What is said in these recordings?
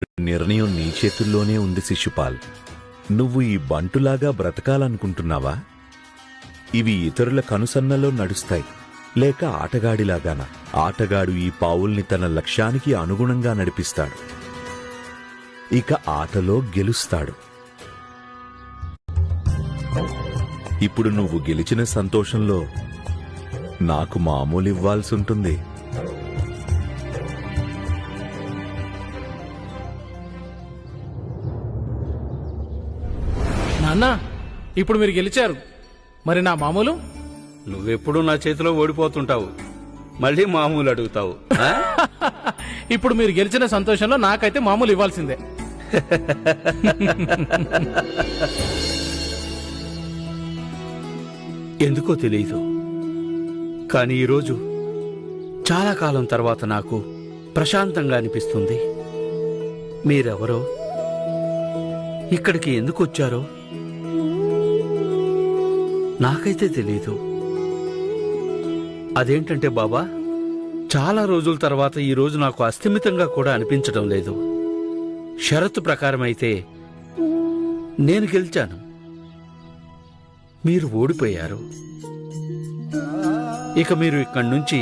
నిర్ణయం నీ చేతుల్లోనే ఉంది శిశుపాల్. నువ్వు ఈ బంటులాగా బ్రతకాలనుకుంటున్నావా? ఇవి ఇతరుల కనుసన్నలో నడుస్తాయి, లేక ఆటగాడిలాగానా? ఆటగాడు ఈ పావుల్ని తన లక్ష్యానికి అనుగుణంగా నడిపిస్తాడు, ఇక ఆటలో గెలుస్తాడు. ఇప్పుడు నువ్వు గెలిచిన సంతోషంలో నాకు మామూలు ఇవ్వాల్సుంటుంది. నాన్న, ఇప్పుడు మీరు గెలిచారు, మరి నా మామూలు? నువ్వెప్పుడు నా చేతిలో ఓడిపోతుంటావు, మళ్ళీ మామూలు అడుగుతావు. ఇప్పుడు మీరు గెలిచిన సంతోషంలో నాకైతే మామూలు ఇవ్వాల్సిందే. ఎందుకో తెలియదు, కానీ ఈరోజు చాలా కాలం తర్వాత నాకు ప్రశాంతంగా అనిపిస్తుంది. మీరెవరో, ఇక్కడికి ఎందుకు వచ్చారో నాకైతే తెలీదు. అదేంటంటే బాబా, చాలా రోజుల తర్వాత ఈ రోజు నాకు అస్థిమితంగా కూడా అనిపించడం లేదు. షరతు ప్రకారం అయితే నేను గెలిచాను, మీరు ఓడిపోయారు. ఇక మీరు ఇక్కడి నుంచి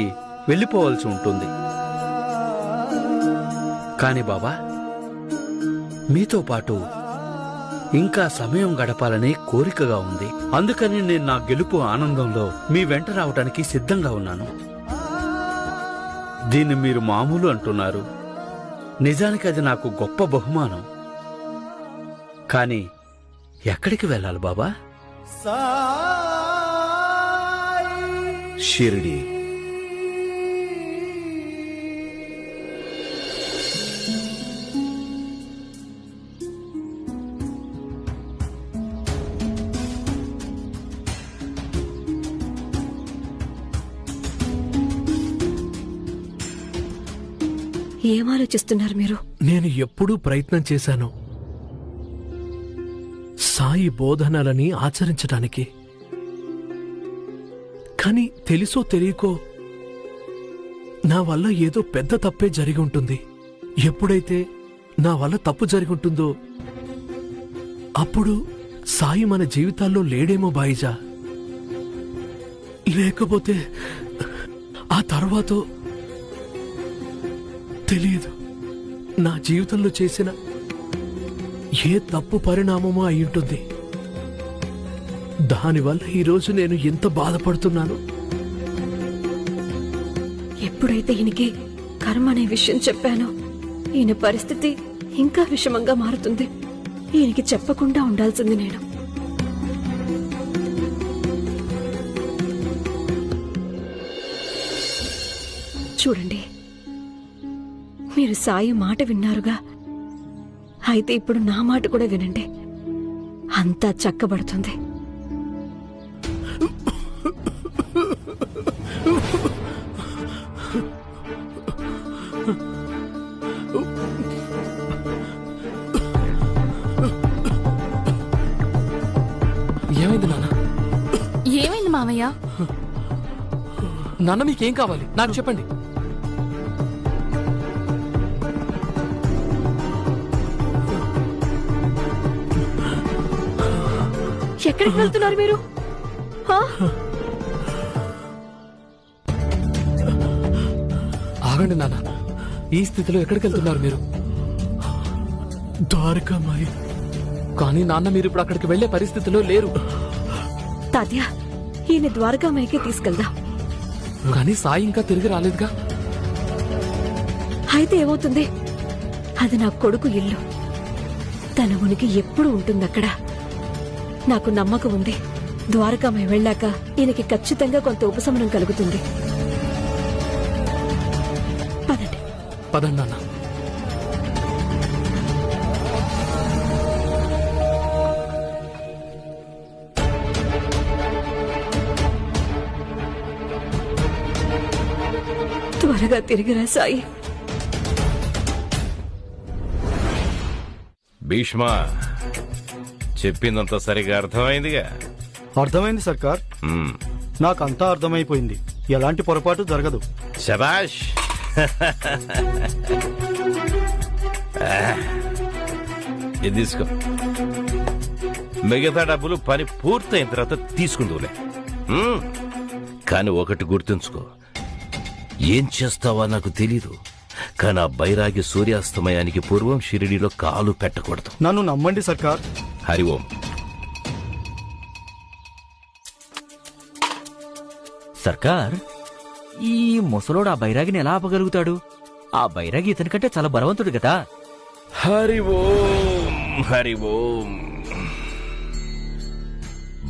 వెళ్ళిపోవాల్సి ఉంటుంది. కాని బాబా, మీతో పాటు ఇంకా సమయం గడపాలనే కోరికగా ఉంది. అందుకని నేను నా గెలుపు ఆనందంలో మీ వెంట రావడానికి సిద్ధంగా ఉన్నాను. దీన్ని మీరు మామూలు అంటున్నారు, నిజానికి అది నాకు గొప్ప బహుమానం. కానీ ఎక్కడికి వెళ్ళాలి బాబా? షిరిడి. ఏం ఆలోచిస్తున్నారు మీరు? నేను ఎప్పుడూ ప్రయత్నం చేశాను సాయి బోధనలని ఆచరించడానికి. కానీ తెలుసో తెలియకో నా వల్ల ఏదో పెద్ద తప్పే జరిగి ఉంటుంది. ఎప్పుడైతే నా వల్ల తప్పు జరిగి ఉంటుందో అప్పుడు సాయి మన జీవితాల్లో లేడేమో బాయిజా. లేకపోతే ఆ తర్వాత తెలియదు. నా జీవితంలో చేసిన ఏ తప్పు పరిణామమో అయ్యుంటుంది. దానివల్ల ఈరోజు నేను ఎంత బాధపడుతున్నాను. ఎప్పుడైతే ఈయనకి కర్మ అనే విషయం చెప్పానో ఈయన పరిస్థితి ఇంకా విషమంగా మారుతుంది. ఈయనకి చెప్పకుండా ఉండాల్సింది నేను. చూడండి, మీరు సాయి మాట విన్నారుగా, అయితే ఇప్పుడు నా మాట కూడా వినండి. అంతా చక్కబడుతుంది. ఏమైంది నాన్న? ఏమైంది మామయ్య? నాన్న మీకేం కావాలి నాకు చెప్పండి. ఎక్కడికి వెళ్తున్నారు మీరు? ఆగండి నాన్న, ఈ స్థితిలో ఎక్కడికి వెళ్తున్నారు మీరు? ద్వారకామాయి. కానీ నాన్న, మీరు ఇప్పుడు అక్కడికి వెళ్లే పరిస్థితిలో లేరు. తాత్య, ఈయన ద్వారకామాయికి తీసుకెళ్దాం. కానీ సాయి ఇంకా తిరిగి రాలేదుగా. అయితే ఏమవుతుంది? అది నా కొడుకు ఇల్లు. తన ఉనికి ఎప్పుడు ఉంటుంది అక్కడ. నాకు నమ్మకం ఉంది, ద్వారకామై వెళ్ళాక ఈయనకి ఖచ్చితంగా కొంత ఉపశమనం కలుగుతుంది. పదండి. పదండి నాన్న. త్వరగా తిరిగిరా సాయి. భీష్మా, చెప్పిందంతా సరిగా అర్థమైందిగా? అర్థమైంది సర్కార్. నాకంతా అర్థమైపోయింది. ఎలాంటి పొరపాటు జరగదు. శబాష్. ఇది తీసుకో. మిగతా డబ్బులు పని పూర్తయిన తర్వాత తీసుకుందులే. కానీ ఒకటి గుర్తుంచుకో, ఏం చేస్తావా నాకు తెలీదు, కానీ ఆ బైరాగి సూర్యాస్తమయానికి పూర్వం షిరిడీలో కాలు పెట్టకూడదు. నన్ను నమ్మండి సర్కార్. హరి ఓం. సర్కార్, ఈ ముసలోడు ఆ బైరాగిని ఎలా ఆపగలుగుతాడు? ఆ బైరాగి ఇతనికంటే చాలా బలవంతుడు కదా. హరి ఓం, హరి ఓం.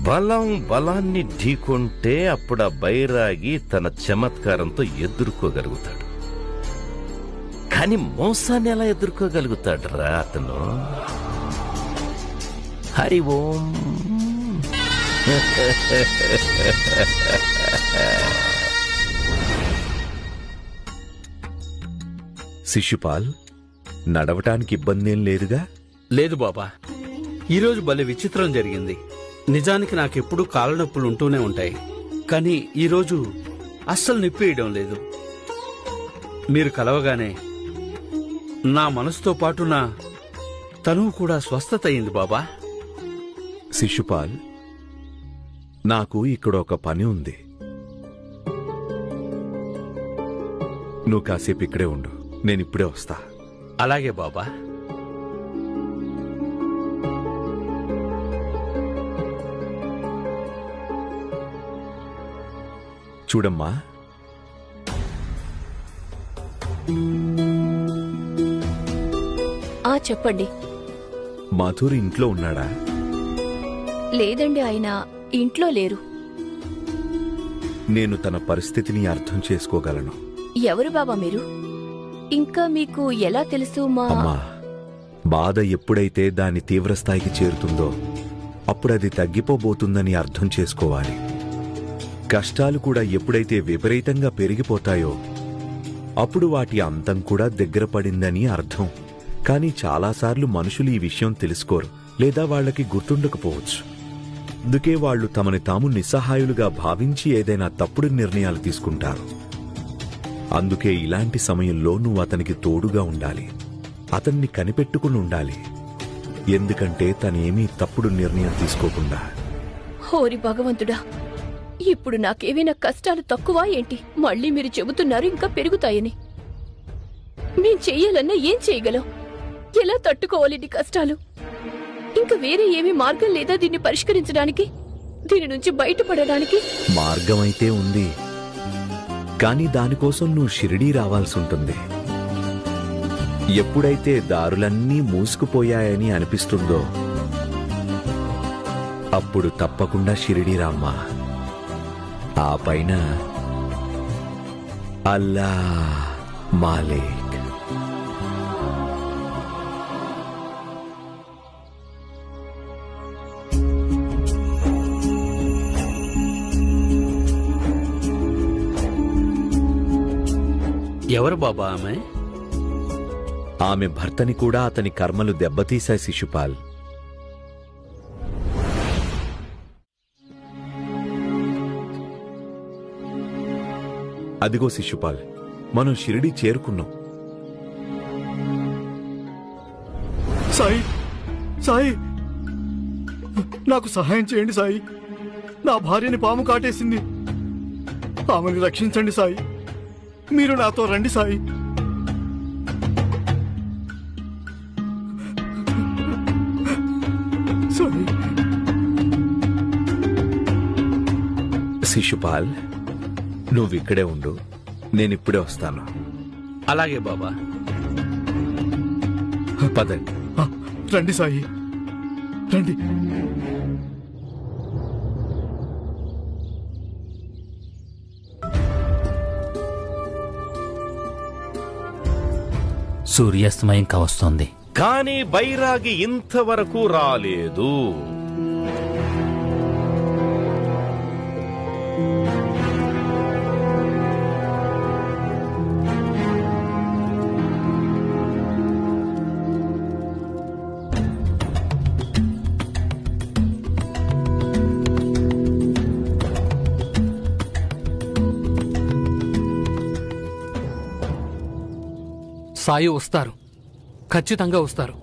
బలం బలాన్ని ఢీకొంటే అప్పుడు ఆ బైరాగి తన చమత్కారంతో ఎదుర్కోగలుగుతాడు. కానీ మోసాన్ని ఎలా ఎదుర్కోగలుగుతాడు రా అతను? హరి ఓం. శిశుపాల్, నడవటానికి ఇబ్బందేం లేదుగా? లేదు బాబా, ఈరోజు భలే విచిత్రం జరిగింది. నిజానికి నాకెప్పుడు కాళ్ళ నొప్పులు ఉంటూనే ఉంటాయి, కానీ ఈరోజు అస్సలు నిప్పేయడం లేదు. మీరు కలవగానే నా మనసుతో పాటు నా తనువు కూడా స్వస్థత అయింది బాబా. శిశుపాల్, నాకు ఇక్కడ ఒక పని ఉంది. నువ్వు కాసేపు ఇక్కడే ఉండు, నేనిప్పుడే వస్తా. అలాగే బాబా. చూడమ్మా, చెప్పండి. మధుర్ ఇంట్లో ఉన్నాడా? లేదండి, ఆయన ఇంట్లో లేరు. నేను తన పరిస్థితిని అర్థం చేసుకోగలను. ఎవరు బాబా మీరు? ఇంకా మీకు ఎలా తెలుసు? అమ్మా, బాధ ఎప్పుడైతే దాని తీవ్రస్థాయికి చేరుతుందో అప్పుడది తగ్గిపోబోతుందని అర్థం చేసుకోవాలి. కష్టాలు కూడా ఎప్పుడైతే విపరీతంగా పెరిగిపోతాయో అప్పుడు వాటి అంతం కూడా దగ్గర పడిందని అర్థం. కానీ చాలాసార్లు మనుషులు ఈ విషయం తెలుసుకోరు, లేదా వాళ్లకి గుర్తుండకపోవచ్చు. అందుకే వాళ్లు తమని తాము నిస్సహాయులుగా భావించి ఏదైనా తప్పుడు నిర్ణయాలు తీసుకుంటారు. అందుకే ఇలాంటి సమయంలో నువ్వు అతనికి తోడుగా ఉండాలి, అతన్ని కనిపెట్టుకుని ఉండాలి. ఎందుకంటే తనేమీ తప్పుడు నిర్ణయం తీసుకోకుండా. హోరి భగవంతుడా, ఇప్పుడు నాకేమైనా కష్టాలు తక్కువ ఏంటి? మళ్ళీ మీరు చెబుతున్నారు ఇంకా పెరుగుతాయని. మేం చెయ్యాలన్నా ఏం చేయగలం? ఎలా తట్టుకోవాలి నీ కష్టాలు? ఇంకా వేరే ఏమీ మార్గం లేదా దీన్ని పరిష్కరించడానికి, దీని నుంచి బయటపడడానికి? మార్గమైతే ఉంది, కానీ దానికోసం నువ్వు షిరిడీ రావాల్సి ఉంటుంది. ఎప్పుడైతే దారులన్నీ మూసుకుపోయాయని అనిపిస్తుందో అప్పుడు తప్పకుండా షిరిడీ రామ్మా. ఆ పైన అల్లా మాలిక్. ఎవరు బాబా ఆమె? ఆమె భర్తని కూడా అతని కర్మలు దెబ్బతీశాయి శిశుపాల్. అదిగో శిశుపాల్, మనం షిరిడీ చేరుకున్నాం. సాయి, సాయి, నాకు సహాయం చేయండి సాయి. నా భార్యని పాము కాటేసింది. ఆమెను రక్షించండి సాయి. మీరు నాతో రండి సాయి. సాయి. శిశుపాల్, నువ్విక్కడే ఉండు, నేనిప్పుడే వస్తాను. అలాగే బాబా. పదండి. రండి సాయి, రండి. సూర్యాస్తమయం కావస్తోంది. కానీ బైరాగి ఇంతవరకు రాలేదు. సాయి వస్తారు. ఖచ్చితంగా వస్తారు.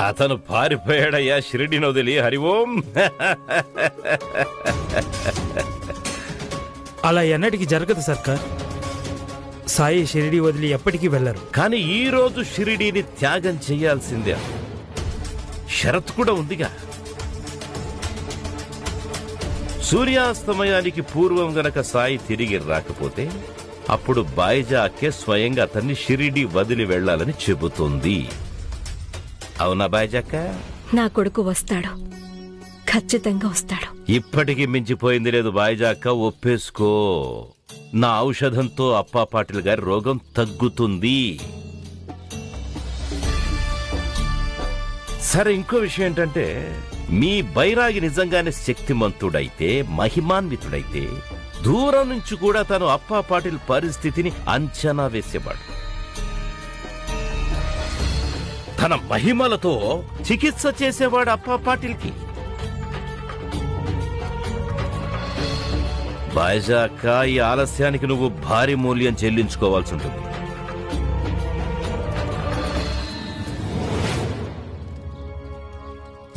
అతను పారిపోయాడయ్యా షిరిడిని వదిలి. హరి ఓం. అలా ఎన్నటికి జరగదు సర్కార్. సాయి షిరిడి వదిలి ఎప్పటికీ వెళ్లరు. కానీ ఈ రోజు షిరిడీని త్యాగం చేయాల్సిందే. షరత్ కూడా ఉందిగా. సూర్యాస్తమయానికి పూర్వం గనక సాయి తిరిగి రాకపోతే అప్పుడు బాయిజాకే స్వయంగా అతన్ని షిరిడి వదిలి వెళ్లాలని చెబుతుంది. అవునా బాయిజాక్క? నా కొడుకు వస్తాడు, ఖచ్చితంగా వస్తాడు. ఇప్పటికీ మించిపోయింది లేదు బాయిజాక్క, ఒప్పేసుకో. నా ఔషధంతో అప్పా పాటిల్ గారి రోగం తగ్గుతుంది. సరే, ఇంకో విషయం ఏంటంటే మీ బైరాగి నిజంగానే శక్తిమంతుడైతే, మహిమాన్వితుడైతే దూరం నుంచి కూడా తను అప్పా పాటిల్ పరిస్థితిని అంచనా వేసేవాడు. తన మహిమలతో చికిత్స చేసేవాడు అప్పా పాటిల్కి. బాయిజాక్క, ఈ ఆలస్యానికి నువ్వు భారీ మూల్యం చెల్లించుకోవాల్సి ఉంటుంది.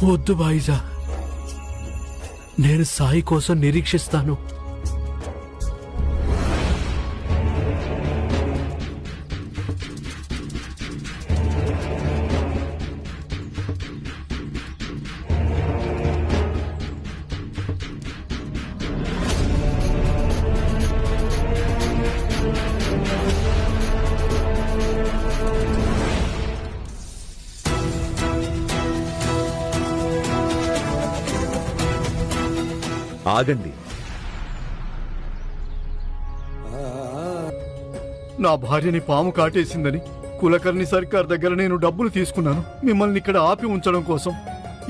వద్దు బాయిజా, నేను సాయి కోసం నిరీక్షిస్తాను. ఆగండి. నా భార్యని పాము కాటేసిందని కులకర్ణి సర్కార్ దగ్గర నేను డబ్బులు తీసుకున్నాను మిమ్మల్ని ఇక్కడ ఆపి ఉంచడం కోసం.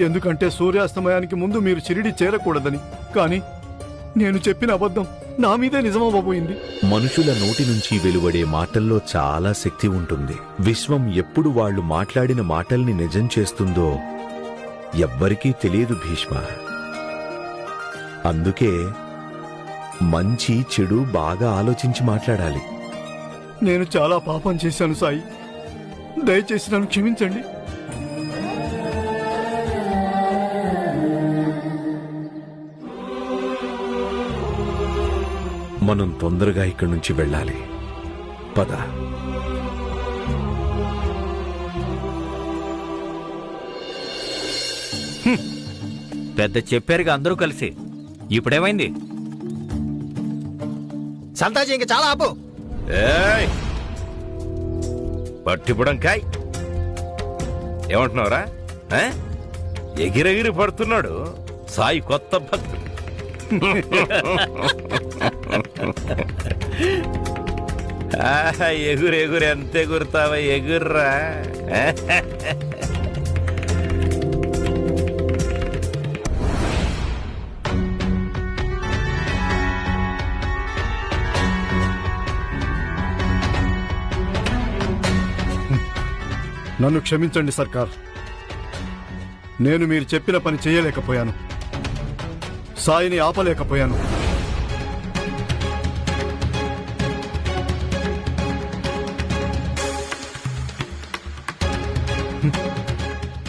ఎందుకంటే సూర్యాస్తమయానికి ముందు మీరు షిరిడి చేరకూడదని. కానీ నేను చెప్పిన అబద్ధం నా మీదే నిజమవ్వబోయింది. మనుషుల నోటి నుంచి వెలువడే మాటల్లో చాలా శక్తి ఉంటుంది. విశ్వం ఎప్పుడు వాళ్ళు మాట్లాడిన మాటల్ని నిజం చేస్తుందో ఎవ్వరికీ తెలియదు భీష్మ. అందుకే మంచి చెడు బాగా ఆలోచించి మాట్లాడాలి. నేను చాలా పాపం చేశాను సాయి, దయచేసి నన్ను క్షమించండి. మనం తొందరగా ఇక్కడి నుంచి వెళ్ళాలి. పద. పెద్ద చెప్పారుగా అందరూ కలిసి. ఇప్పుడేమైంది? సంతాజీ ఇంక చాలా ఆపు. ఏయ్, పట్టిపుడంకాయ్ ఏమంటున్నావురా? ఎగిరెగిరి పడుతున్నాడు సాయి కొత్త భక్తుడు. ఎగురు ఎగురు ఎంత ఎగురుతావా? ఎగుర్రా. నన్ను క్షమించండి సర్కార్. నేను మీరు చెప్పిన పని చేయలేకపోయాను, సాయిని ఆపలేకపోయాను.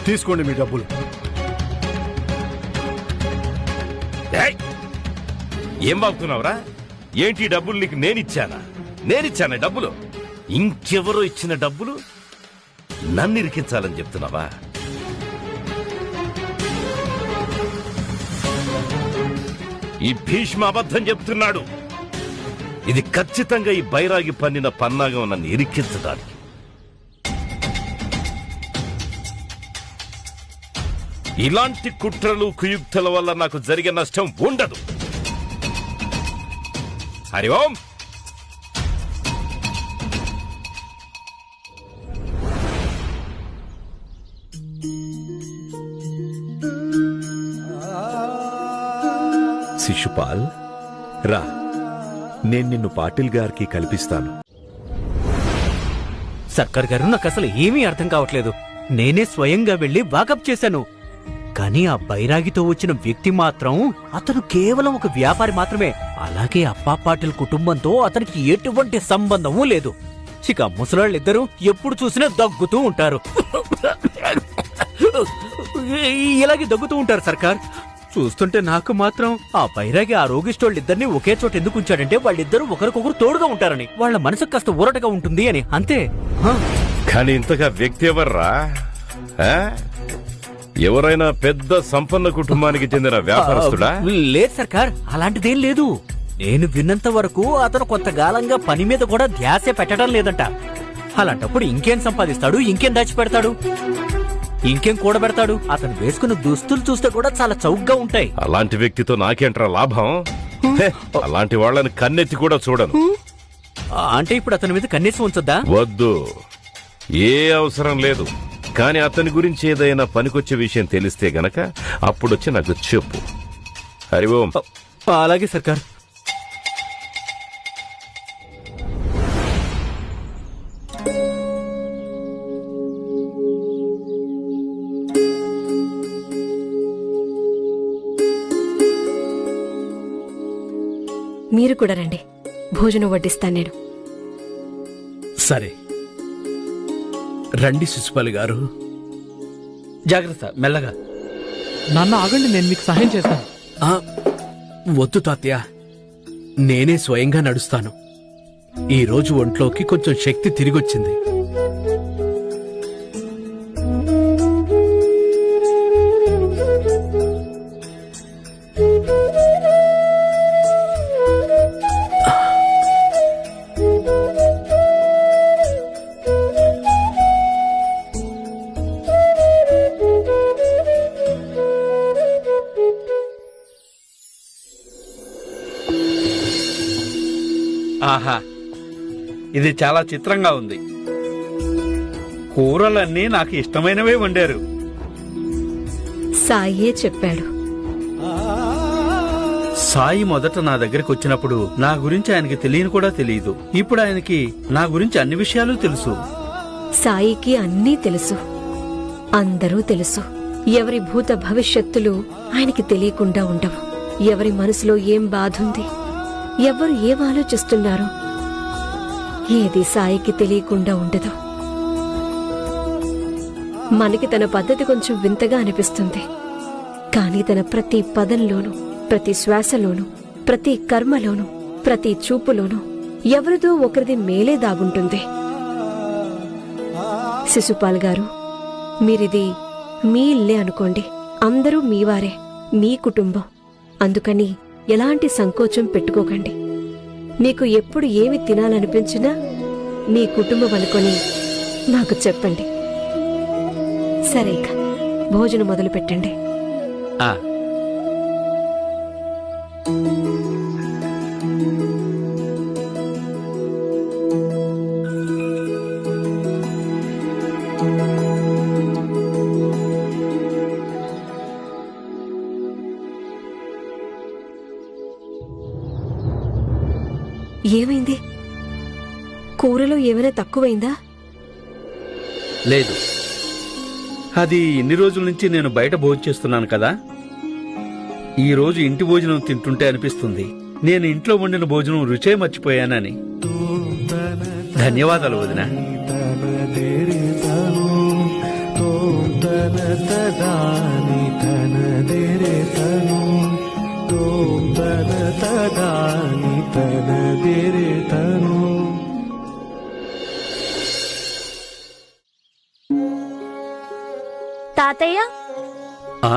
తీసుకోండి మీ డబ్బులు. ఏయ్, ఏం బాగుతున్నావురా? ఏంటి డబ్బులు నీకు నేనిచ్చానా? నేనిచ్చానా డబ్బులు? ఇంకెవరో ఇచ్చిన డబ్బులు నన్ను ఇరికించాలని చెప్తున్నావా? ఈ భీష్మ అబద్ధం చెప్తున్నాడు. ఇది ఖచ్చితంగా ఈ బైరాగి పన్నిన పన్నాగం నన్ను ఇరికించడానికి. ఇలాంటి కుట్రలు కుయుక్తుల వల్ల నాకు జరిగే నష్టం ఉండదు. హరి ఓం. శిశుపాల్, రా, నేను నిన్ను పాటిల్ గారికి కల్పిస్తాను. సర్కార్ గారు, నాకు అసలు ఏమీ అర్థం కావట్లేదు. నేనే స్వయంగా వెళ్లి వాకప్ చేశాను. కానీ ఆ బైరాగితో వచ్చిన వ్యక్తి మాత్రం అతను కేవలం ఒక వ్యాపారి మాత్రమే. అలాగే అప్పా పాటిల్ కుటుంబంతో అతనికి ఎటువంటి సంబంధమూ లేదు. ఇక ముసలాళ్ళిద్దరూ ఎప్పుడు చూసినా దగ్గుతూ ఉంటారు. ఇలాగే దగ్గుతూ ఉంటారు సర్కార్. చూస్తుంటే నాకు మాత్రం ఆ బైరాగి ఆ రోగిష్టోళ్ళిద్దరిని ఒకే చోట ఎందుకు ఉంచాడంటే వాళ్ళిద్దరూ ఒకరికొకరు తోడుగా ఉంటారని, వాళ్ళ మనసుకు కాస్త ఊరటగా ఉంటుంది అని, అంతే. కానీ ఇంతగా వ్యక్తి ఎవర్రా? ఎవరైనా పెద్ద సంపన్న కుటుంబానికి చెందిన వ్యాపారస్తుడా? లేదు సర్కార్, అలాంటిదేం లేదు. నేను విన్నంత వరకు అతను కొంతకాలంగా పని మీద కూడా ధ్యాసే పెట్టడం లేదంట. అలాంటప్పుడు ఇంకేం సంపాదిస్తాడు, ఇంకేం దాచిపెడతాడు, ఇంకేం కూడబెడతాడు? అతను వేసుకున్న దుస్తులు చూస్తే కూడా చాలా చౌకగా ఉంటాయి. అలాంటి వ్యక్తితో నాకేంట్రా లాభం? అలాంటి వాళ్ళని కన్నెత్తి కూడా చూడను. అంటే ఇప్పుడు అతని మీద కన్నేసి ఉంచొద్దా? వద్దు, ఏ అవసరం లేదు. కానీ అతని గురించి ఏదైనా పనికొచ్చే విషయం తెలిస్తే గనక అప్పుడొచ్చి నాకు చెప్పు. హరి ఓం. అలాగే సర్కార్. మీరు కూడా రండి, భోజనం వడ్డిస్తాను నేను. సరే రండి శిశుపాలి గారు. జాగ్రత్త, మెల్లగా. నాన్న ఆగండి, నేను మీకు సహాయం చేస్తాను. ఆ, వద్దు తాతయ్య, నేనే స్వయంగా నడుస్తాను. ఈ రోజు ఒంట్లోకి కొంచెం శక్తి తిరిగొచ్చింది. ఆహా, ఇది చాలా చిత్రంగా ఉంది. కూరలన్నీ నాకు ఇష్టమైనవే వండారు. సాయే చెప్పాడు. సాయి మొదట నా దగ్గరికి వచ్చినప్పుడు నా గురించి ఆయనకి తెలియని కూడా తెలియదు. ఇప్పుడు ఆయనకి నా గురించి అన్ని విషయాలు తెలుసు. సాయికి అన్నీ తెలుసు, అందరూ తెలుసు. ఎవరి భూత భవిష్యత్తులు ఆయనకి తెలియకుండా ఉండవు. ఎవరి మనసులో ఏం బాధుంది, ఎవరు ఏం ఆలోచిస్తున్నారు, ఏది సాయికి తెలియకుండా ఉండదు. మనకి తన పద్ధతి కొంచెం వింతగా అనిపిస్తుంది, కానీ తన ప్రతి పదంలోనూ, ప్రతి శ్వాసలోనూ, ప్రతి కర్మలోనూ, ప్రతి చూపులోనూ ఎవరిదో ఒకరిది మేలే దాగుంటుంది. శిశుపాల్ గారు, మీరిది మీ ఇల్లే అనుకోండి. అందరూ మీవారే, మీ కుటుంబం. అందుకని ఎలాంటి సంకోచం పెట్టుకోకండి. మీకు ఎప్పుడు ఏమి తినాలనిపించినా మీ కుటుంబం అనుకొని నాకు చెప్పండి. సరే, ఇక భోజనం మొదలు పెట్టండి. ఏమైంది? కూరలో ఏమైనా తక్కువైందా? లేదు, అది ఇన్ని రోజుల నుంచి నేను బయట భోజనం చేస్తున్నాను కదా. ఈ రోజు ఇంటి భోజనం తింటుంటే అనిపిస్తుంది నేను ఇంట్లో వండిన భోజనం రుచే మర్చిపోయానని. ధన్యవాదాలు వదినా. తాతయ్య, ఆ?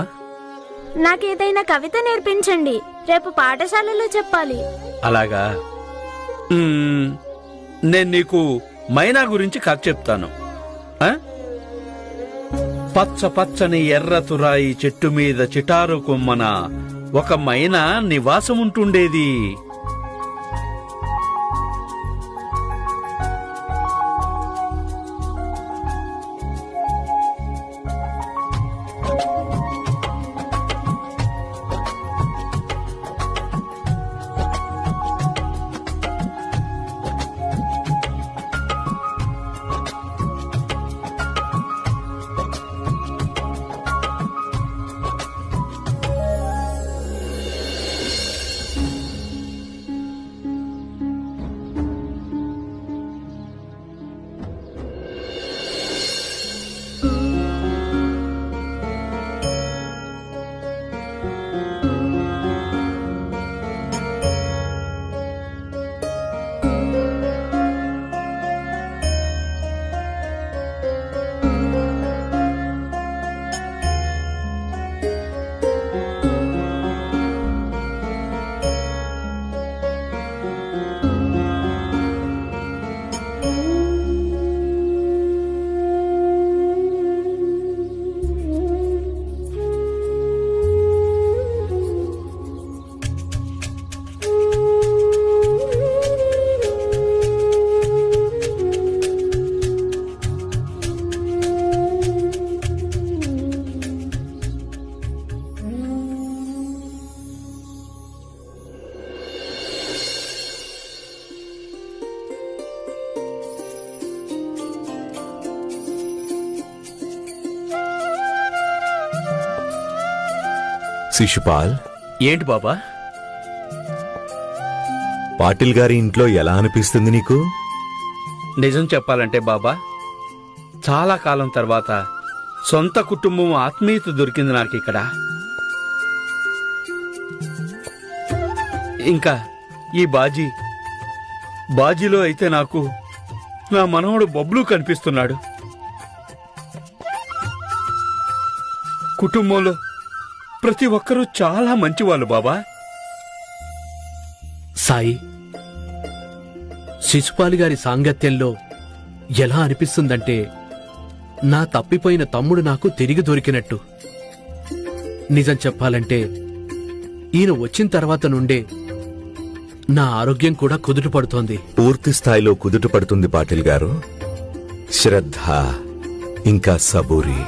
నాకేదైనా కవిత నేర్పించండి, రేపు పాఠశాలలో చెప్పాలి. అలాగా. నేను నీకు మైనా గురించి కథ చెప్తాను. పచ్చ పచ్చని ఎర్ర తురాయి చెట్టు మీద చిటారు కొమ్మన ఒక మైనా నివాసం ఉంటుండేది. శిశుపాల్, ఏంటి బాబా? పాటిల్ గారి ఇంట్లో ఎలా అనిపిస్తుంది నీకు? నిజం చెప్పాలంటే బాబా, చాలా కాలం తర్వాత సొంత కుటుంబం ఆత్మీయత దొరికింది నాకు ఇక్కడ. ఇంకా ఈ బాజీలో అయితే నాకు నా మనవడు బబ్లు కనిపిస్తున్నాడు. కుటుంబంలో ప్రతి ఒక్కరూ చాలా మంచివాళ్ళు బాబా. సాయి, శిశుపాలి గారి సాంగత్యంలో ఎలా అనిపిస్తుందంటే నా తప్పిపోయిన తమ్ముడు నాకు తిరిగి దొరికినట్టు. నిజం చెప్పాలంటే ఈయన వచ్చిన తర్వాత నుండే నా ఆరోగ్యం కూడా కుదుట పడుతోంది. పూర్తి స్థాయిలో కుదుట పడుతుంది పాటిల్ గారు. శ్రద్ధ ఇంకా సబూరి.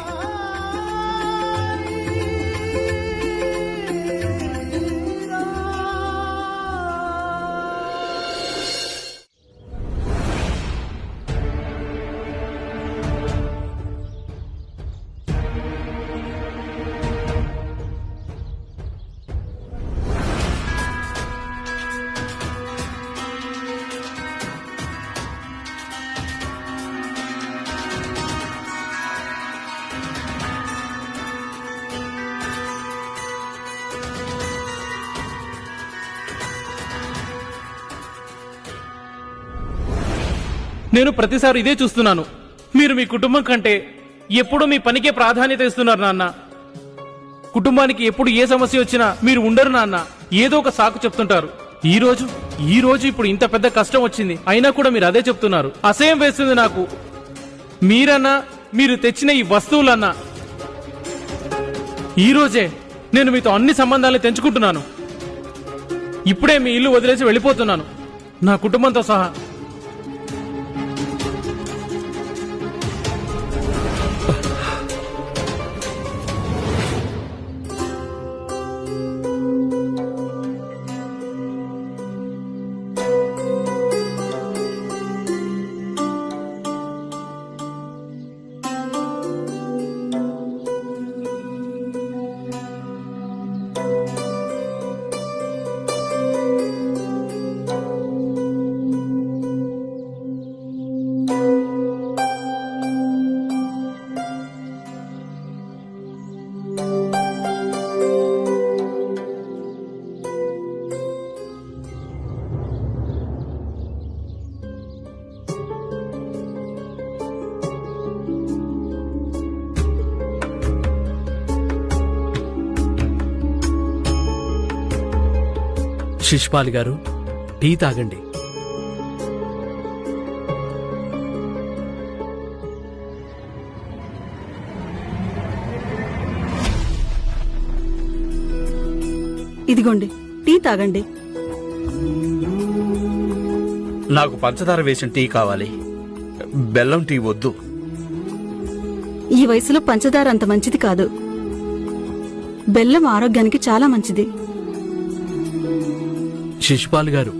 నేను ప్రతిసారి ఇదే చూస్తున్నాను. మీరు మీ కుటుంబం కంటే ఎప్పుడూ మీ పనికే ప్రాధాన్యత ఇస్తున్నారు నాన్న. కుటుంబానికి ఎప్పుడు ఏ సమస్య వచ్చినా మీరు ఉండరు నాన్న, ఏదో ఒక సాకు చెప్తుంటారు. ఈ రోజు ఇప్పుడు ఇంత పెద్ద కష్టం వచ్చింది, అయినా కూడా మీరు అదే చెప్తున్నారు. అసహ్యం వేస్తుంది నాకు. మీరన్నా, మీరు తెచ్చిన ఈ వస్తువులన్నా. ఈ రోజే నేను మీతో అన్ని సంబంధాలను తెంచుకుంటున్నాను. ఇప్పుడే మీ ఇల్లు వదిలేసి వెళ్ళిపోతున్నాను, నా కుటుంబంతో సహా. శిశుపాలి గారు, టీ తాగండి. ఇదిగోండి, టీ తాగండి. నాకు పంచదార వేసిన టీ కావాలి, బెల్లం టీ వద్దు. ఈ వయసులో పంచదార అంత మంచిది కాదు. బెల్లం ఆరోగ్యానికి చాలా మంచిది. శిశుపాల్ గారు,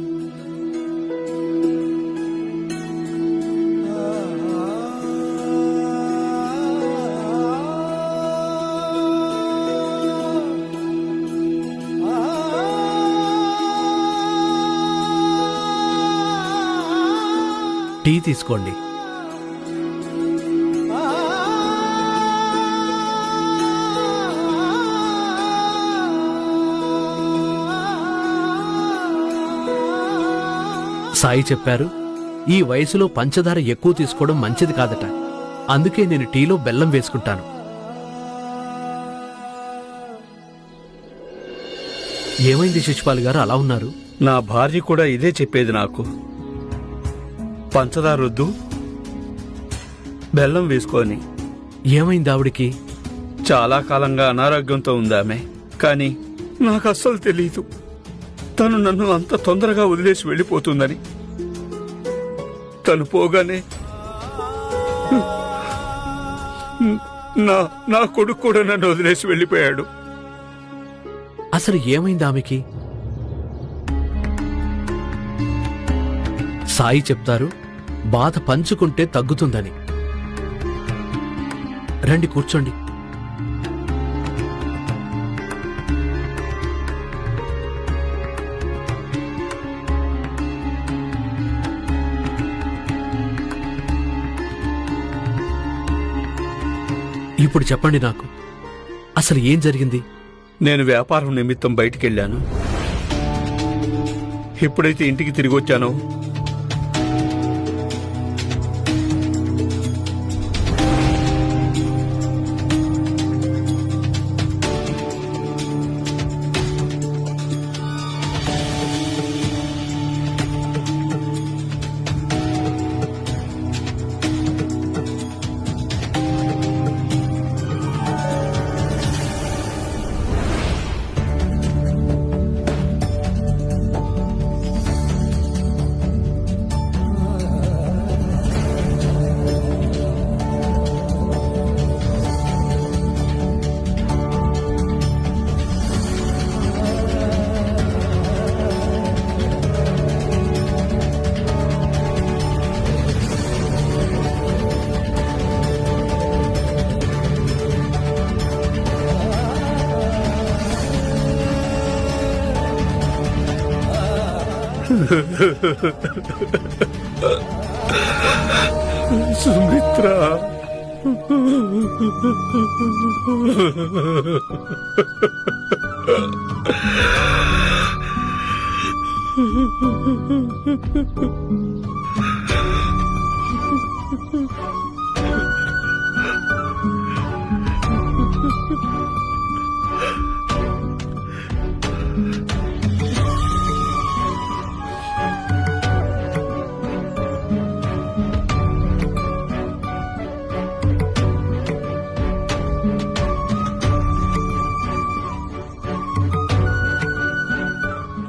టీ తీసుకోండి. సాయి చెప్పారు, ఈ వయసులో పంచదార ఎక్కువ తీసుకోవడం మంచిది కాదట. అందుకే నేను టీలో బెల్లం వేసుకుంటాను. ఏమైంది శిశుపాల్ గారు అలా ఉన్నారు? నా భార్య కూడా ఇదే చెప్పేది నాకు. పంచదార వద్దు, బెల్లం వేసుకొని. ఏమైంది ఆవిడికి? చాలా కాలంగా అనారోగ్యంతో ఉందామె. కానీ నాకు అస్సలు తెలీదు తను నన్ను అంత తొందరగా వదిలేసి వెళ్ళిపోతుందని. తను పోగానే నా కొడుకు కూడా నన్ను వదిలేసి వెళ్ళిపోయాడు. అసలు ఏమైంది ఆమెకి? సాయి చెప్తారు, బాధ పంచుకుంటే తగ్గుతుందని. రండి కూర్చోండి. ఇప్పుడు చెప్పండి నాకు, అసలు ఏం జరిగింది? నేను వ్యాపారం నిమిత్తం బయటికెళ్ళాను. ఎప్పుడైతే ఇంటికి తిరిగి వచ్చానో సుమిత్ర,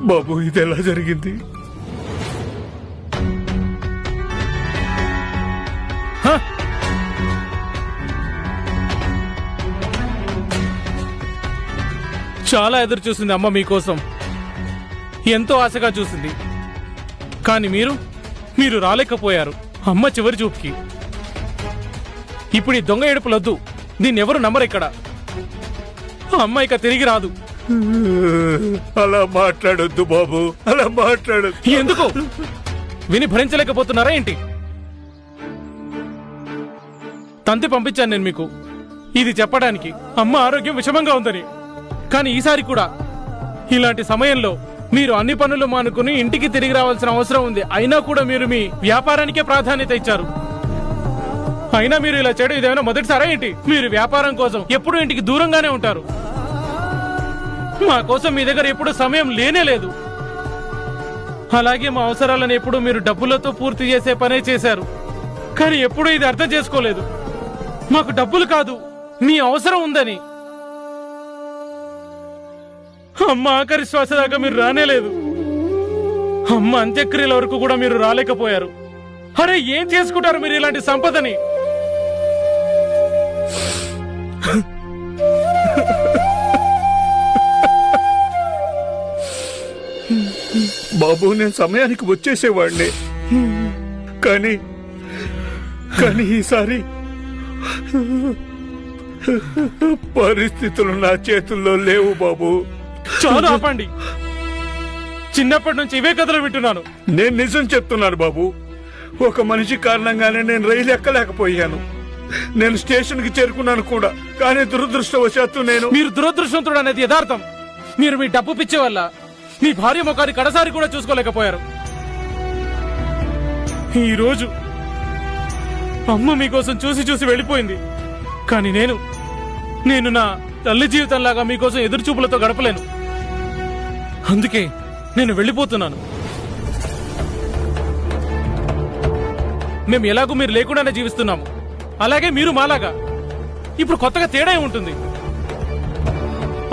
బాబు ఇది ఎలా జరిగింది? చాలా ఎదురు చూసింది అమ్మ మీకోసం, ఎంతో ఆశగా చూసింది. కానీ మీరు రాలేకపోయారు అమ్మ చివరి చూపుకి. ఇప్పుడు ఈ దొంగ ఏడుపులొద్దు, దీన్ని ఎవరు నమ్మరు. ఇక్కడ అమ్మ ఇక తిరిగి రాదు. అలా మాట్లాడొద్దు బాబు, అలా మాట్లాడొద్దు. ఎందుకు విని భరించలేకపోతున్నారా ఏంటి? తంతి పంపించాను నేను మీకు ఇది చెప్పడానికి, అమ్మ ఆరోగ్యం విషమంగా ఉందని. కానీ ఈసారి కూడా ఇలాంటి సమయంలో మీరు అన్ని పనులు మానుకుని ఇంటికి తిరిగి రావాల్సిన అవసరం ఉంది. అయినా కూడా మీరు మీ వ్యాపారానికే ప్రాధాన్యత ఇచ్చారు. అయినా మీరు ఇలా చేయడం ఇదేమైనా మొదటిసారా ఏంటి? మీరు వ్యాపారం కోసం ఎప్పుడూ ఇంటికి దూరంగానే ఉంటారు. మా కోసం మీ దగ్గర ఎప్పుడు సమయం లేనే లేదు. అలాగే మా అవసరాలను ఎప్పుడు మీరు డబ్బులతో పూర్తి చేసే పనే చేశారు. కానీ ఎప్పుడూ ఇది అర్థం చేసుకోలేదు. మాకు డబ్బులు కాదు, మీ అవసరం ఉందని. అమ్మ ఆఖరి శ్వాస దాకా మీరు రానేలేదు. అమ్మ అంత్యక్రియల వరకు కూడా మీరు రాలేకపోయారు. అరే ఏం చేసుకుంటారు మీరు ఇలాంటి సంపదని? బాబు నేను సమయానికి వచ్చేసేవాడిని, కానీ ఈసారి పరిస్థితులు నా చేతుల్లో లేవు బాబు. చాలా ఆపండి. చిన్నప్పటి నుంచి ఇవే కథలు వింటున్నాను. నేను నిజం చెప్తున్నాను బాబు. ఒక మనిషి కారణంగానే నేను రైలు ఎక్కలేకపోయాను. నేను స్టేషన్ కి చేరుకున్నాను కూడా, కానీ దురదృష్టవశాత్తు మీరు దురదృష్టవంతుడు అనేది యథార్థం. మీరు మీ డబ్బు పిచ్చే వల్ల మీ భార్య ముఖాన్ని కడసారి కూడా చూసుకోలేకపోయారు. ఈ రోజు అమ్మ మీకోసం చూసి చూసి వెళ్ళిపోయింది. కానీ నేను నా తల్లి జీవితంలాగా మీకోసం ఎదురు చూపులతో గడపలేను. అందుకే నేను వెళ్ళిపోతున్నాను. మేము ఎలాగూ మీరు లేకుండానే జీవిస్తున్నాము, అలాగే మీరు మాలాగా. ఇప్పుడు కొత్తగా తేడా ఉంటుంది.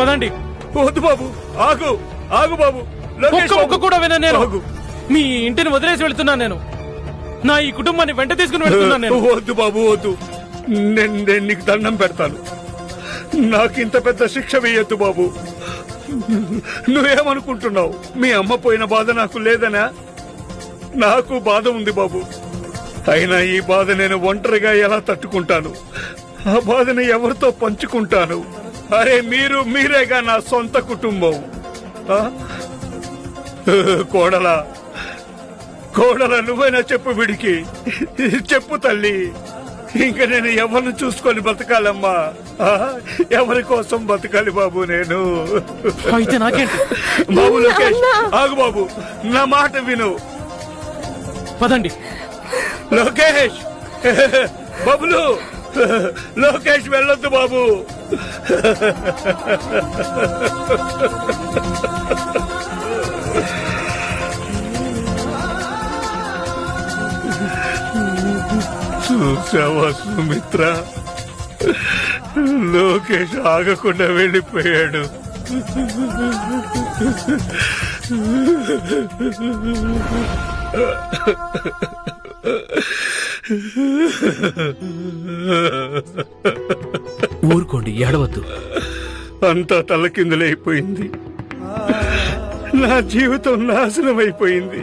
పదండి. వద్దు బాబు, ఆగు ఆగు బాబు. ఒక్క కూడా విన. నేను మీ ఇంటిని వదిలేసి వెళ్తున్నాను. నేను నా ఈ కుటుంబాన్ని వెంట తీసుకుని వెళ్తున్నాను. నేను వద్దు బాబు, వద్దు. నేను నీకు దండం పెడతాను. నాకింత పెద్ద శిక్ష వేయొద్దు బాబు. నువ్వేమనుకుంటున్నావు? మీ అమ్మ పోయిన బాధ నాకు లేదనా? నాకు బాధ ఉంది బాబు. అయినా ఈ బాధ నేను ఒంటరిగా ఎలా తట్టుకుంటాను? ఆ బాధని ఎవరితో పంచుకుంటాను? అరే మీరేగా నా సొంత కుటుంబం. కోడలా నువ్వైనా చెప్పు విడికి. చెప్పు తల్లి, ఇంకా నేను ఎవరిని చూసుకొని బతకాలమ్మా? ఎవరి కోసం బతకాలి బాబు నేను? అయితే నాకేంటి? బాబు లోకేష్, ఆగు బాబు, నా మాట విను. పదండి. లోకేష్, బాబులు, లోకేష్ వెళ్ళొద్దు బాబు. చూసావా సుమిత్ర, లోకేష్ ఆగకుండా వెళ్ళిపోయాడు. ఊరుకోండి, ఏడవద్దు. అంతా తలకిందులైపోయింది. నా జీవితం నాశనం అయిపోయింది.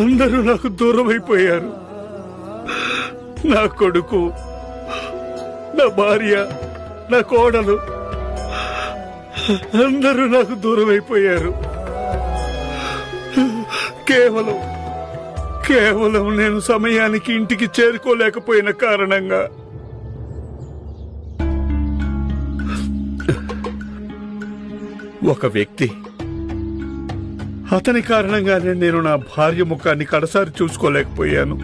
అందరూ నాకు దూరం అయిపోయారు. నా కొడుకు, నా భార్య, నా కోడలు అందరూ నాకు దూరం అయిపోయారు. కేవలం నేను సమయానికి ఇంటికి చేరుకోలేకపోయిన కారణంగా. ఒక వ్యక్తి, అతని కారణంగానే నేను నా భార్య ముఖాన్ని కడసారి చూసుకోలేకపోయాను.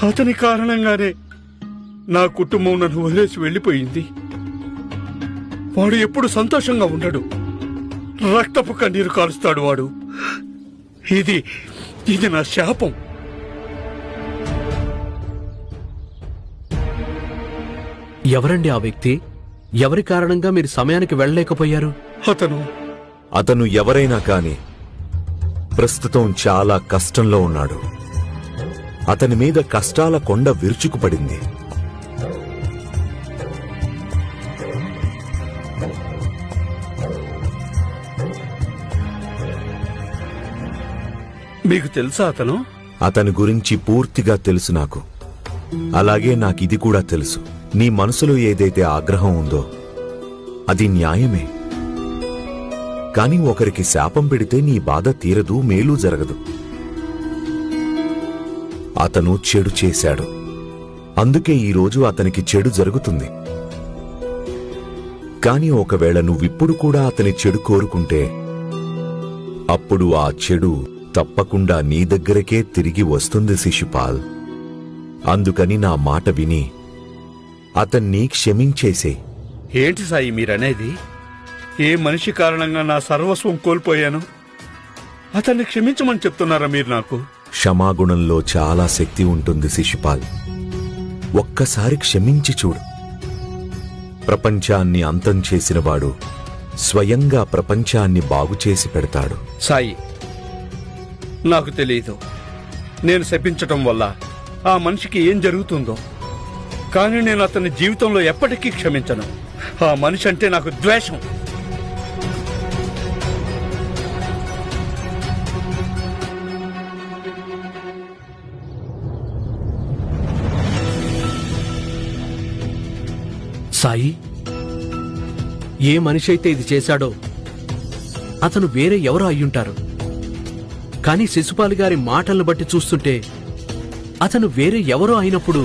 అతని కారణంగానే నా కుటుంబం నన్ను వదిలేసి వెళ్ళిపోయింది. వాడు ఎప్పుడు సంతోషంగా ఉండడు, రక్తపు కన్నీరు కారుస్తాడు వాడు. ఇది నా శాపం. ఎవరండి ఆ వ్యక్తి? ఎవరి కారణంగా మీరు సమయానికి వెళ్ళలేకపోయారు? అతను ఎవరైనా కాని ప్రస్తుతం చాలా కష్టంలో ఉన్నాడు. అతని మీద కష్టాల కొండ విరుచుకుపడింది. మీకు తెలుసా అతను? అతని గురించి పూర్తిగా తెలుసు నాకు. అలాగే నాకిది కూడా తెలుసు. నీ మనసులో ఏదైతే ఆగ్రహం ఉందో అది న్యాయమే. కాని ఒకరికి శాపం పెడితే నీ బాధ తీరదు, మేలు జరగదు. అతను చెడు చేశాడు, అందుకే ఈరోజు అతనికి చెడు జరుగుతుంది. కాని ఒకవేళ నువ్విప్పుడు కూడా అతని చెడు కోరుకుంటే అప్పుడు ఆ చెడు తప్పకుండా నీ దగ్గరకే తిరిగి వస్తుంది శిశుపాల్. అందుకని నా మాట విని అతన్ని క్షమించేసే. ఏంటి సాయి మీరనేది? ఏ మనిషి కారణంగా నా సర్వస్వం కోల్పోయాను, అతన్ని క్షమించమని చెప్తున్నారా మీరు నాకు? క్షమాగుణంలో చాలా శక్తి ఉంటుంది శిశుపాల్. ఒక్కసారి క్షమించి చూడు. ప్రపంచాన్ని అంతం చేసినవాడు స్వయంగా ప్రపంచాన్ని బాగుచేసి పెడతాడు. సాయి, నాకు తెలియదు నేను శపించటం వల్ల ఆ మనిషికి ఏం జరుగుతుందో. కానీ నేను అతని జీవితంలో ఎప్పటికీ క్షమించను. ఆ మనిషి అంటే నాకు ద్వేషం. సాయి, ఏ మనిషి అయితే ఇది చేశాడో అతను వేరే ఎవరో అయ్యుంటారు. కానీ శిశుపాల్ గారి మాటలను బట్టి చూస్తుంటే అతను వేరే ఎవరో అయినప్పుడు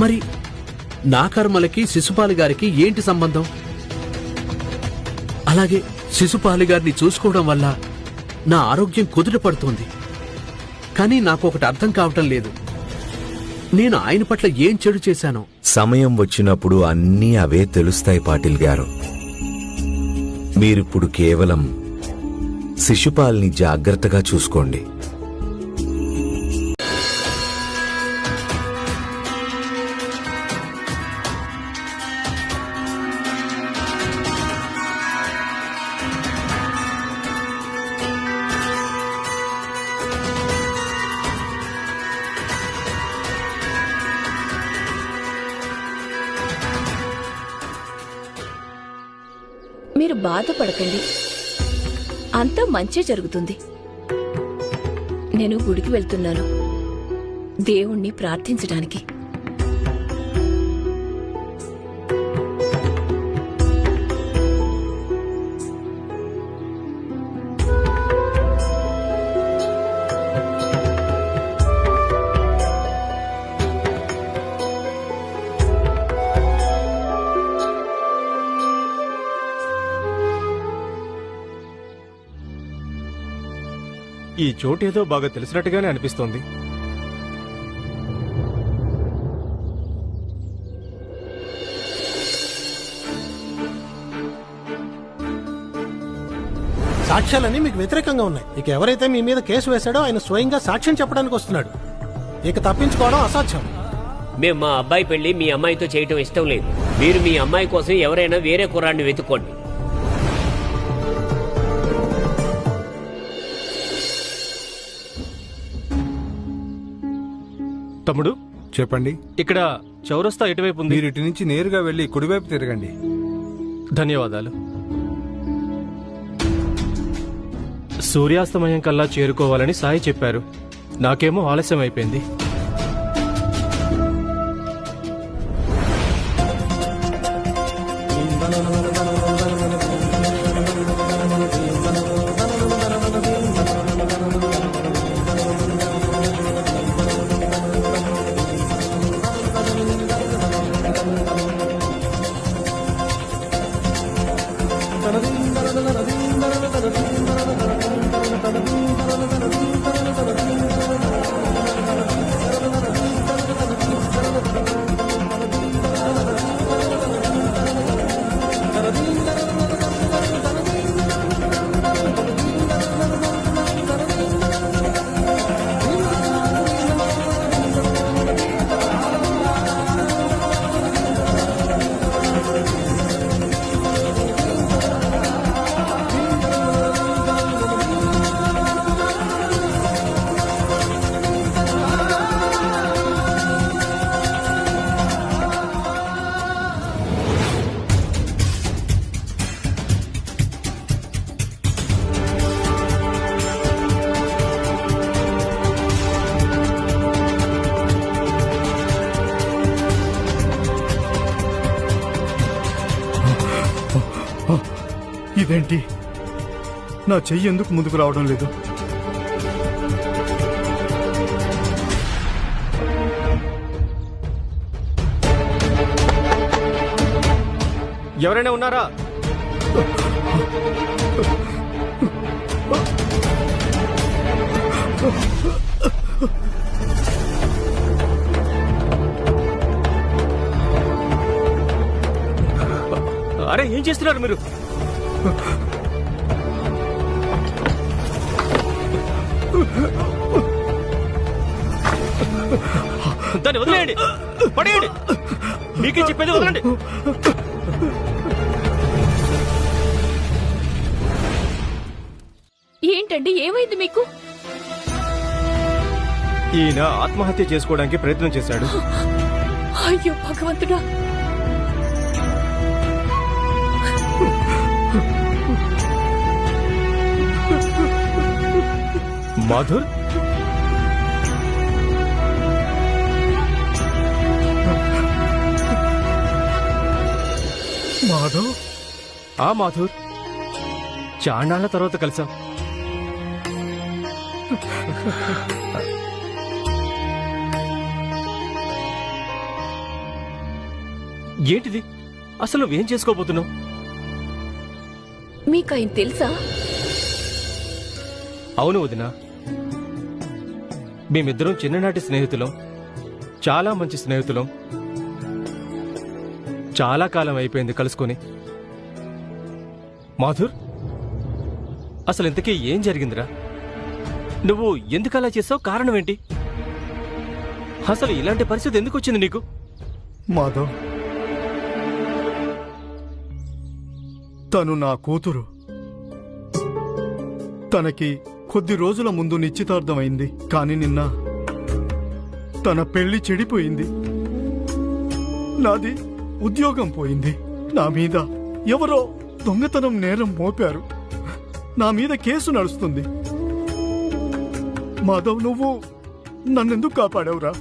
మరి నా కర్మలకి శిశుపాల్ గారికి ఏంటి సంబంధం? అలాగే శిశుపాల్ గారిని చూసుకోవడం వల్ల నా ఆరోగ్యం కుదుట పడుతోంది. కానీ నాకొకటి అర్థం కావటం లేదు, నేను ఆయన పట్ల ఏం చెడు చేశానో. సమయం వచ్చినప్పుడు అన్నీ అవే తెలుస్తాయి పాటిల్ గారు. మీరిప్పుడు కేవలం శిశుపాల్ని జాగ్రత్తగా చూసుకోండి. మీరు బాధపడకండి, అంతా మంచి జరుగుతుంది. నేను గుడికి వెళ్తున్నాను దేవుణ్ణి ప్రార్థించడానికి. ఈ చోటేదో బాగా తెలిసినట్టుగానే అనిపిస్తోంది. సాక్ష్యాలన్నీ మీకు వ్యతిరేకంగా ఉన్నాయి. ఇక ఎవరైతే మీ మీద కేసు వేశాడో ఆయన స్వయంగా సాక్ష్యం చెప్పడానికి వస్తున్నాడు. ఇక తప్పించుకోవడం అసాధ్యం. మేము మా అబ్బాయి పెళ్లి మీ అమ్మాయితో చేయటం ఇష్టం లేదు. మీరు మీ అమ్మాయి కోసం ఎవరైనా వేరే కుర్రాడిని వెతుక్కోండి. తమ్ముడు చెప్పండి. ఇక్కడ చౌరస్తా ఎటువైపు ఉంది? మీరు ఇటు నుంచి నేరుగా వెళ్లి కుడివైపు తిరగండి. ధన్యవాదాలు. సూర్యాస్తమయం కల్లా చేరుకోవాలని సాయి చెప్పారు. నాకేమో ఆలస్యం అయిపోయింది. ఇదేంటి? నా చెయ్యి ఎందుకు ముందుకు రావడం లేదు? ఎవరైనా ఉన్నారా? అరే ఏం చేస్తున్నారు మీరు? దాన్ని వదిలేయండి, పడేయండి. మీకే చెప్పేది వదలండి. ఏంటండి, ఏమైంది మీకు? ఈయన ఆత్మహత్య చేసుకోవడానికి ప్రయత్నం చేశాడు. అయ్యో భగవంతుడా! మాధుర్, మాధవ్. ఆ మాధుర్, చాన్నాళ్ల తర్వాత కలిసాం. ఏంటిది? అసలు నువ్వేం చేసుకోబోతున్నావు? మీకు ఆయన తెలుసా? అవును వదినా, మేమిద్దరం చిన్ననాటి స్నేహితులం. చాలా మంచి స్నేహితులం. చాలా కాలం అయిపోయింది కలుసుకొని. మాధుర్, అసలు ఇంతకీ ఏం జరిగిందిరా? నువ్వు ఎందుకు అలా చేసావు? కారణం ఏంటి? అసలు ఇలాంటి పరిస్థితి ఎందుకు వచ్చింది నీకు? మాధవ్, తను నా కూతురు. తనకి కొద్ది రోజుల ముందు నిశ్చితార్థమైంది. కాని నిన్న తన పెళ్లి చెడిపోయింది. నాది ఉద్యోగం పోయింది. నా మీద ఎవరో దొంగతనం నేరం మోపారు. నా మీద కేసు నడుస్తుంది. మాధవ్, నువ్వు నన్నెందుకు కాపాడావురా?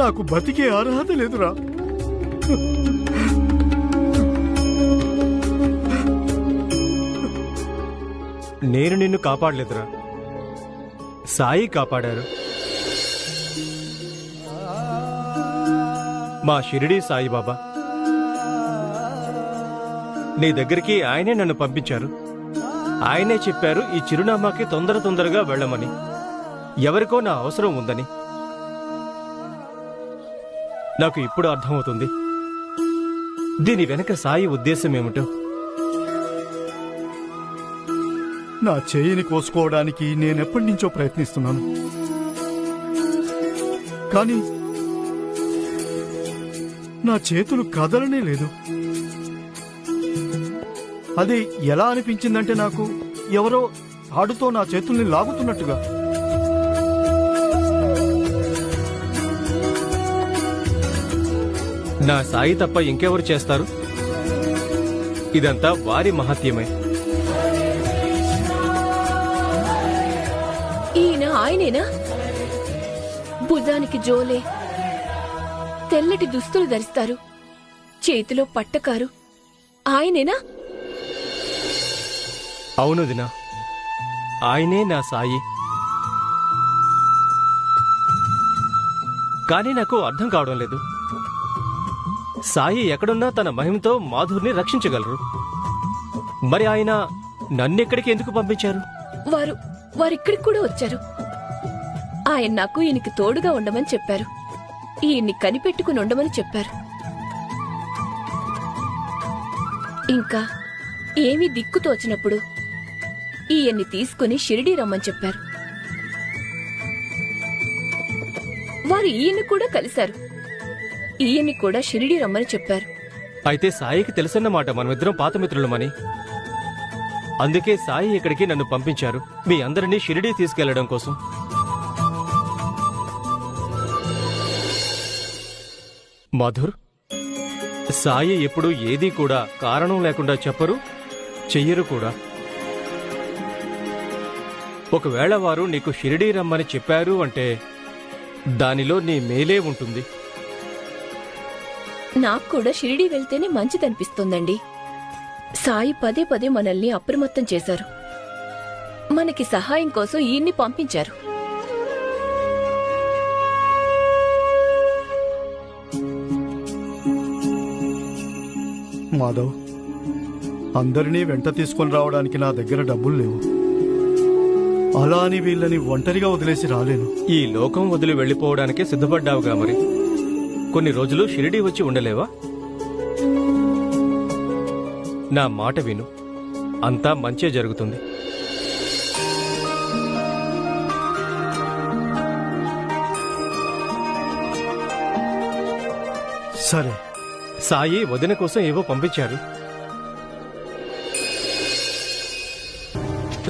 నాకు బతికే అర్హత లేదురా. నేను నిన్ను కాపాడలేదురా, సాయి కాపాడారు. మా షిరిడీ సాయిబాబా. నీ దగ్గరికి ఆయనే నన్ను పంపించారు. ఆయనే చెప్పారు ఈ చిరునామాకి తొందరగా వెళ్ళమని. ఎవరికో నా అవసరం ఉందని. నాకు ఇప్పుడు అర్థమవుతుంది దీని వెనక సాయి ఉద్దేశం ఏమిటో. నా చేయిని కోసుకోవడానికి నేనెప్పటి నుంచో ప్రయత్నిస్తున్నాను, కానీ నా చేతులు కదలనే లేదు. అది ఎలా అనిపించిందంటే నాకు ఎవరో తాడుతో నా చేతుల్ని లాగుతున్నట్టుగా. నా సాయి తప్ప ఇంకెవరు చేస్తారు? ఇదంతా వారి మహత్యమే. ఈయన ఆయనేనా? భుజానికి జోలే, తెల్లటి దుస్తులు ధరిస్తారు, చేతిలో పట్టకారు. ఆయనేనా? అవును దినా, ఆయనే నా సాయి. కానీ నాకు అర్థం కావడం లేదు. సాయి ఎక్కడున్నా తన మహిమతో మాధుర్ని రక్షించగలరు. మరి ఆయన నన్నెక్కడికి ఎందుకు పంపించారు? వారిక్కడికి కూడా వచ్చారు. ఆయన నాకు ఈయనకి తోడుగా ఉండమని చెప్పారు. ఈయన్ని కనిపెట్టుకుని ఉండమని చెప్పారు. ఇంకా ఏమీ దిక్కు తోచినప్పుడు ఈయన్ని తీసుకుని షిరిడీ రమ్మని చెప్పారు. వారు ఈయన్ని కూడా కలిశారు. ఈయన్ని కూడా షిరిడీ రమ్మని చెప్పారు. అయితే సాయికి తెలుసన్నమాట మనమిద్దరం పాత మిత్రులమని. అందుకే సాయి ఇక్కడికి నన్ను పంపించారు, మీ అందరినీ షిరిడీ తీసుకెళ్లడం కోసం. మాధుర్, సాయి ఎప్పుడు ఏదీ కూడా కారణం లేకుండా చెప్పరు, చెయ్యరు కూడా. ఒకవేళ వారు నీకు షిరిడీ రమ్మని చెప్పారు అంటే దానిలో నీ మేలే ఉంటుంది. నాకు కూడా షిరిడీ వెళ్తేనే మంచిదనిపిస్తోందండి. సాయి పదే పదే మనల్ని అప్రమత్తం చేశారు. మనకి సహాయం కోసం ఈయన్ని పంపించారు. మాధవ్, అందరినీ వెంట తీసుకొని రావడానికి నా దగ్గర డబ్బులు లేవు. అలా అని వీళ్ళని ఒంటరిగా వదిలేసి రాలేను. ఈ లోకం వదిలి వెళ్లిపోవడానికే సిద్ధపడ్డావుగా మరి. కొన్ని రోజులు షిరిడీ వచ్చి ఉండలేవా? నా మాట విను, అంతా మంచే జరుగుతుంది. సరే. సాయి వదిన కోసం ఏవో పంపించారు.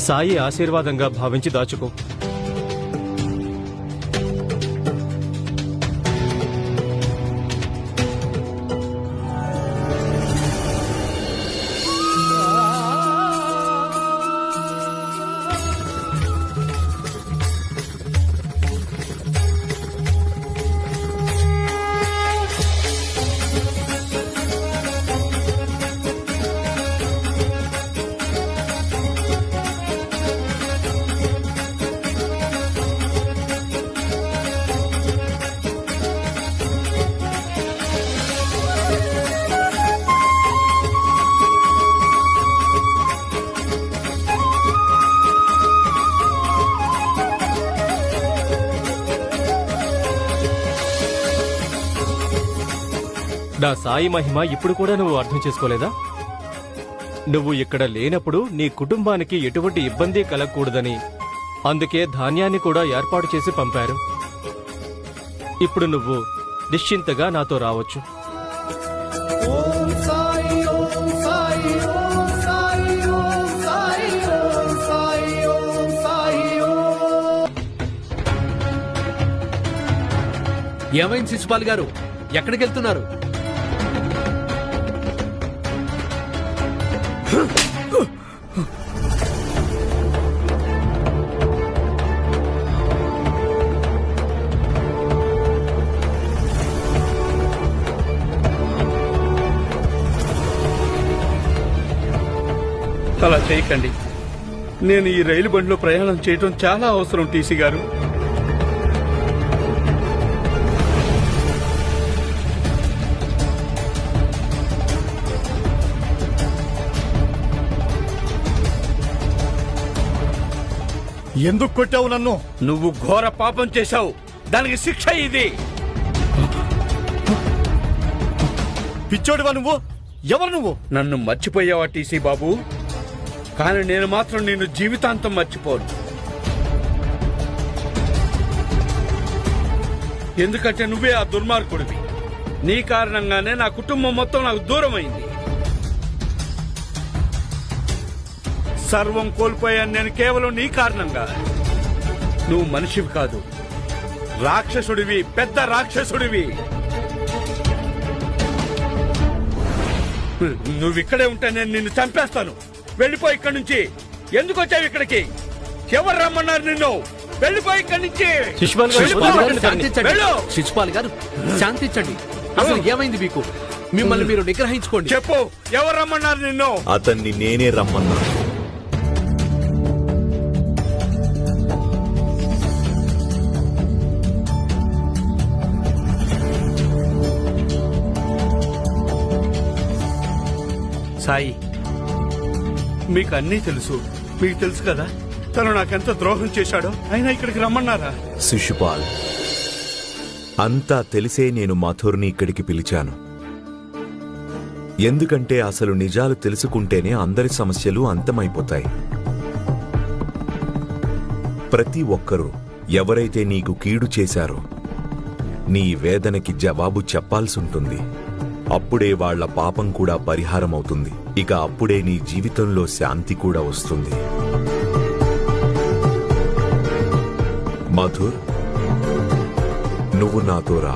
సాయి ఆశీర్వాదంగా భావించి దాచుకో. నా సాయి మహిమ ఇప్పుడు కూడా నువ్వు అర్థం చేసుకోలేదా? నువ్వు ఇక్కడ లేనప్పుడు నీ కుటుంబానికి ఎటువంటి ఇబ్బంది కలగకూడదని అందుకే ధాన్యాన్ని కూడా ఏర్పాటు చేసి పంపారు. ఇప్పుడు నువ్వు నిశ్చింతగా నాతో రావచ్చు. ఏమైంది శిశుపాల్ గారు, ఎక్కడికి వెళ్తున్నారు? అలా చేయకండి. నేను ఈ రైలు బండిలో ప్రయాణం చేయడం చాలా అవసరం టీసీ గారు. ఎందుకు కొట్టావు నన్ను? నువ్వు ఘోర పాపం చేశావు, దానికి శిక్ష ఇది. పిచ్చోడివా నువ్వు? ఎవరు నువ్వు? నన్ను మర్చిపోయావా టీసీ బాబు? కానీ నేను మాత్రం నిన్ను జీవితాంతం మర్చిపోను. ఎందుకంటే నువ్వే ఆ దుర్మార్గుడివి. నీ కారణంగానే నా కుటుంబం మొత్తం నాకు దూరం అయింది. సర్వం కోల్పోయాను నేను కేవలం నీ కారణంగా. నువ్వు మనిషివి కాదు, రాక్షసుడివి, పెద్ద రాక్షసుడివి. నువ్విక్కడే ఉంటే నేను నిన్ను చంపేస్తాను. వెళ్ళిపో ఇక్కడి నుంచి. ఎందుకు వచ్చావు ఇక్కడికి? ఎవరు రమ్మన్నారు నిన్ను? వెళ్ళిపో ఇక్కడి నుంచి. శిశుపాల్ గారు శాంతించండి. అసలు ఏమైంది మీకు? మిమ్మల్ని మీరు నిగ్రహించుకోండి. చెప్పు, ఎవరు రమ్మన్నారు నిన్ను? అతన్ని నేనే రమ్మన్నాను. సాయి, మీకు అన్నీ తెలుసు. మీకు తెలుసు కదా తను నాకెంత ద్రోహం చేశాడో. అయినా ఇక్కడికి రమ్మన్నారా? శిశుపాల్, అంతా తెలిసే నేను మథుర్ని ఇక్కడికి పిలిచాను. ఎందుకంటే అసలు నిజాలు తెలుసుకుంటేనే అందరి సమస్యలు అంతమైపోతాయి. ప్రతి ఒక్కరూ ఎవరైతే నీకు కీడు చేశారో నీ వేదనకి జవాబు చెప్పాల్సుంటుంది. అప్పుడే వాళ్ల పాపం కూడా పరిహారమవుతుంది. ఇక అప్పుడే నీ జీవితంలో శాంతి కూడా వస్తుంది. మధుర్, నువ్వు నాతో రా.